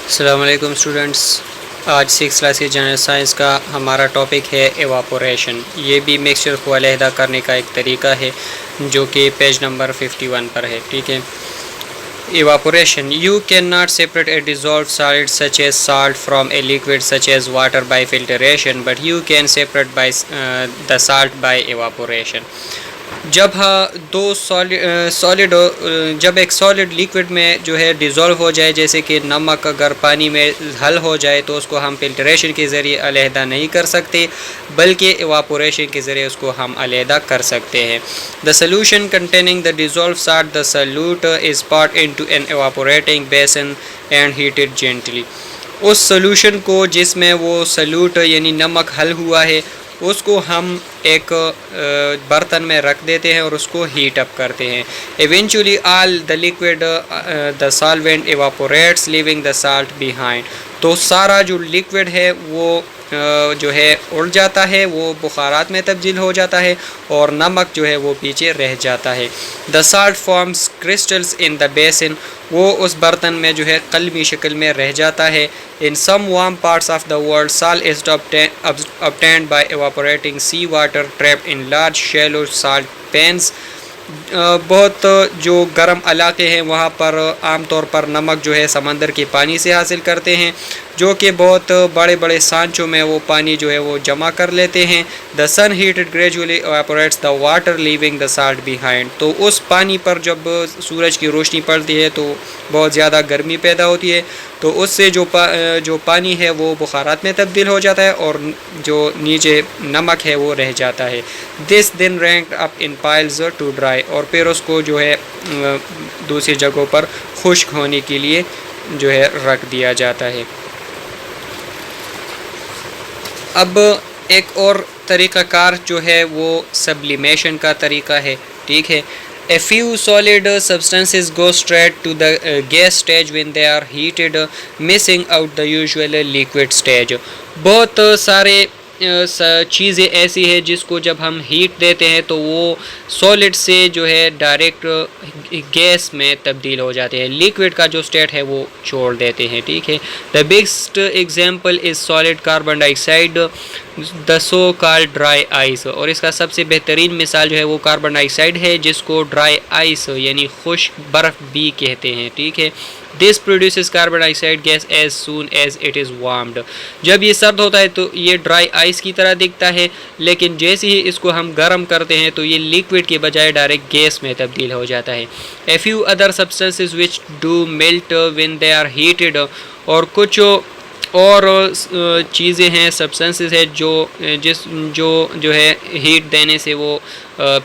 السلام علیکم اسٹوڈنٹس، آج 6 کلاس کی جنرل سائنس کا ہمارا ٹاپک ہے ایواپوریشن۔ یہ بھی مکسچر کو علیحدہ کرنے کا ایک طریقہ ہے جو کہ پیج نمبر 51 پر ہے، ٹھیک ہے۔ Evaporation: you can not separate a dissolved solid such as salt from a liquid such as water by filtration but you can separate by the salt by evaporation. جب ایک سالڈ لیکوڈ میں جو ہے dissolve ہو جائے، جیسے کہ نمک اگر پانی میں حل ہو جائے تو اس کو ہم فلٹریشن کے ذریعے علیحدہ نہیں کر سکتے، بلکہ ایواپوریشن کے ذریعے اس کو ہم علیحدہ کر سکتے ہیں۔ The solution containing the dissolved salt, the solute, is poured into an evaporating basin and heated gently۔ اس سولوشن کو جس میں وہ سلوٹ یعنی نمک حل ہوا ہے، اس کو ہم ایک برتن میں رکھ دیتے ہیں اور اس کو ہیٹ اپ کرتے ہیں۔ Eventually all the liquid the solvent evaporates leaving the salt behind۔ تو سارا جو لیکوڈ ہے وہ جو ہے اڑ جاتا ہے، وہ بخارات میں تبدیل ہو جاتا ہے اور نمک جو ہے وہ پیچھے رہ جاتا ہے۔ The salt forms crystals in the basin۔ وہ اس برتن میں جو ہے قلمی شکل میں رہ جاتا ہے۔ In some warm parts of the world salt is obtained by evaporating sea water trapped in large shallow salt pans۔ بہت جو گرم علاقے ہیں وہاں پر عام طور پر نمک جو ہے سمندر کے پانی سے حاصل کرتے ہیں، جو کہ بہت بڑے بڑے سانچوں میں وہ پانی جو ہے وہ جمع کر لیتے ہیں۔ The sun heated gradually evaporates the water leaving the salt behind۔ تو اس پانی پر جب سورج کی روشنی پڑتی ہے تو بہت زیادہ گرمی پیدا ہوتی ہے، تو اس سے جو پانی ہے وہ بخارات میں تبدیل ہو جاتا ہے اور جو نیچے نمک ہے وہ رہ جاتا ہے۔ This then ranked up in piles to dry۔ اور پھر اس کو جو ہے دوسری جگہوں پر خشک ہونے کے لیے جو ہے رکھ دیا جاتا ہے۔ اب ایک اور طریقہ کار جو ہے وہ سبلیمیشن کا طریقہ ہے، ٹھیک ہے۔ A few solid substances go straight to the gas stage when they are heated, missing out the usual liquid stage۔ بہت سارے چیزیں ایسی ہیں جس کو جب ہم ہیٹ دیتے ہیں تو وہ سالڈ سے جو ہے ڈائریکٹ گیس میں تبدیل ہو جاتے ہیں، لیکوڈ کا جو سٹیٹ ہے وہ چھوڑ دیتے ہیں، ٹھیک ہے۔ The biggest example is solid carbon dioxide, the so called dry ice۔ اور اس کا سب سے بہترین مثال جو ہے وہ کاربن ڈائی آکسائڈ ہے، جس کو ڈرائی آئس یعنی خشک برف بھی کہتے ہیں، ٹھیک ہے۔ This produces carbon dioxide gas as soon as it is warmed۔ جب یہ سرد ہوتا ہے تو یہ ڈرائی آئس کی طرح دکھتا ہے، لیکن جیسے ہی اس کو ہم گرم کرتے ہیں تو یہ لیکوڈ کے بجائے ڈائریکٹ گیس میں تبدیل ہو جاتا ہے۔ A few other substances which do melt when they are heated۔ اور کچھ اور چیزیں ہیں، سبسٹنسز ہے جو ہے ہیٹ دینے سے وہ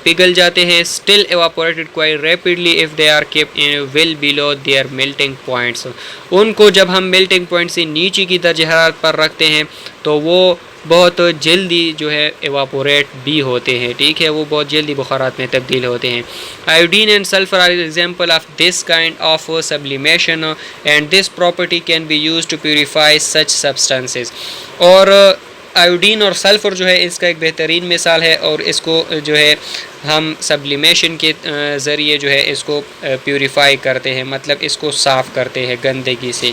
پگھل جاتے ہیں۔ Still evaporated quite rapidly if they are kept well below their melting points۔ ان کو جب ہم melting point سے نیچے کی درجہ حرارت پر رکھتے ہیں تو وہ بہت جلدی جو ہے ایواپوریٹ بھی ہوتے ہیں، ٹھیک ہے، وہ بہت جلدی بخارات میں تبدیل ہوتے ہیں۔ Iodine and sulfur are example of this kind of sublimation and this property can be used to purify such substances۔ اور آیوڈین اور سلفر جو ہے اس کا ایک بہترین مثال ہے، اور اس کو جو ہے ہم سبلیمیشن کے ذریعے جو ہے اس کو پیوریفائی کرتے ہیں، مطلب اس کو صاف کرتے ہیں گندگی سے۔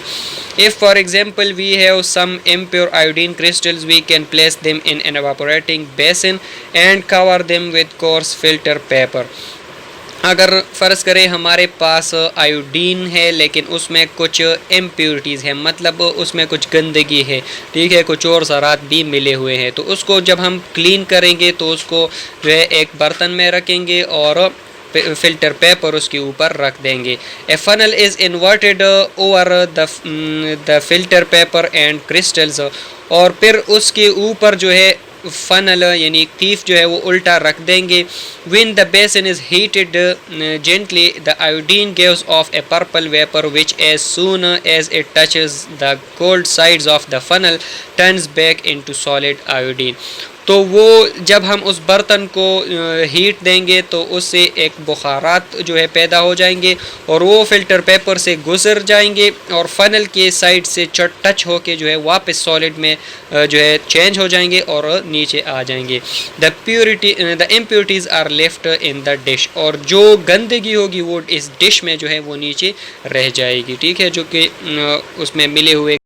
If for example we have some impure iodine crystals we can place them in an evaporating basin and cover them with coarse filter paper۔ اگر فرض کریں ہمارے پاس آیوڈین ہے لیکن اس میں کچھ امپیورٹیز ہیں، مطلب اس میں کچھ گندگی ہے، ٹھیک ہے، کچھ اور ذرات بھی ملے ہوئے ہیں، تو اس کو جب ہم کلین کریں گے تو اس کو جو ہے ایک برتن میں رکھیں گے اور فلٹر پیپر اس کے اوپر رکھ دیں گے۔ A funnel is inverted over the filter paper and crystals۔ اور پھر اس کے اوپر جو ہے فنل یعنی قیف جو ہے وہ الٹا رکھ دیں گے۔ When the basin is heated gently the iodine gives off a purple vapor which as soon as it touches the cold sides of the funnel turns back into solid iodine۔ تو وہ جب ہم اس برتن کو ہیٹ دیں گے تو اس سے ایک بخارات جو ہے پیدا ہو جائیں گے اور وہ فلٹر پیپر سے گزر جائیں گے اور فنل کے سائڈ سے ٹچ ہو کے جو ہے واپس سالڈ میں جو ہے چینج ہو جائیں گے اور نیچے آ جائیں گے. The impurities are left in the dish, اور جو گندگی ہوگی وہ اس ڈش میں جو ہے وہ نیچے رہ جائے گی, ٹھیک ہے, جو کہ اس میں ملے ہوئے